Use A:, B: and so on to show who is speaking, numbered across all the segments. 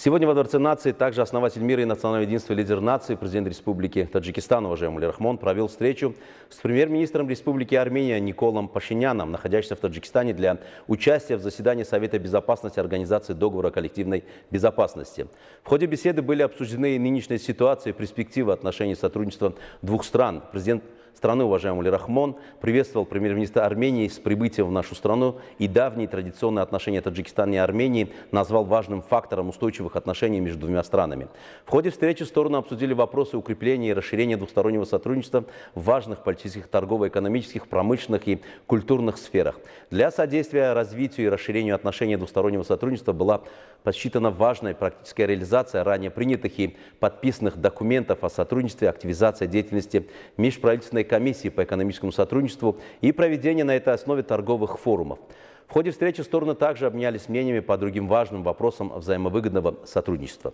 A: Сегодня во Дворце нации также основатель мира и национального единства, лидер нации, президент Республики Таджикистан, уважаемый Эмомали Рахмон, провел встречу с премьер-министром Республики Армения Николом Пашиняном, находящимся в Таджикистане для участия в заседании Совета безопасности Организации договора о коллективной безопасности. В ходе беседы были обсуждены нынешняя ситуация и перспективы отношений сотрудничества двух стран. Президент страны, уважаемый Эмомали Рахмон, приветствовал премьер-министра Армении с прибытием в нашу страну и давние традиционные отношения Таджикистана и Армении назвал важным фактором устойчивых отношений между двумя странами. В ходе встречи стороны обсудили вопросы укрепления и расширения двустороннего сотрудничества в важных политических, торгово-экономических, промышленных и культурных сферах. Для содействия развитию и расширению отношений двустороннего сотрудничества была посчитана важная практическая реализация ранее принятых и подписанных документов о сотрудничестве, активизации деятельности межправительственной комиссии по экономическому сотрудничеству и проведение на этой основе торговых форумов. В ходе встречи стороны также обменялись мнениями по другим важным вопросам взаимовыгодного сотрудничества.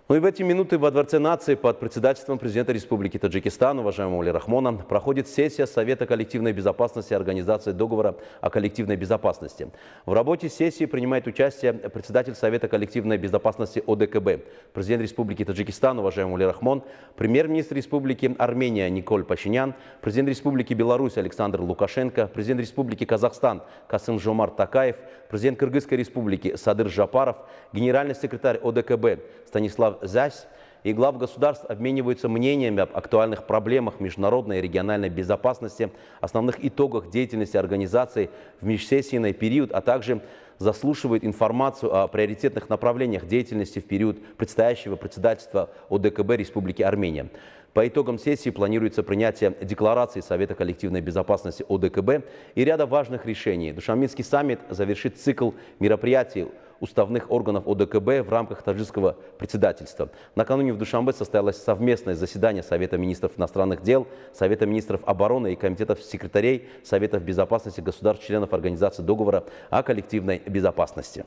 A: Ну и в эти минуты во Дворце нации под председательством президента Республики Таджикистан, уважаемого Эмомали Рахмона, проходит сессия Совета коллективной безопасности Организации договора о коллективной безопасности. В работе сессии принимает участие председатель Совета коллективной безопасности ОДКБ, президент Республики Таджикистан, уважаемый Эмомали Рахмон, премьер-министр Республики Армения Николь Пашинян, президент Республики Беларусь Александр Лукашенко, президент Республики Казахстан Касым-Жомарт Токаев, президент Кыргызской Республики Садыр Жапаров, генеральный секретарь ОДКБ Станислав Зась и глав государств обмениваются мнениями об актуальных проблемах международной и региональной безопасности, основных итогах деятельности организации в межсессийный период, а также заслушивают информацию о приоритетных направлениях деятельности в период предстоящего председательства ОДКБ Республики Армения. По итогам сессии планируется принятие декларации Совета коллективной безопасности ОДКБ и ряда важных решений. Душанбенский саммит завершит цикл мероприятий уставных органов ОДКБ в рамках таджикского председательства. Накануне в Душанбе состоялось совместное заседание Совета министров иностранных дел, Совета министров обороны и комитетов секретарей Советов безопасности государств-членов Организации договора о коллективной безопасности.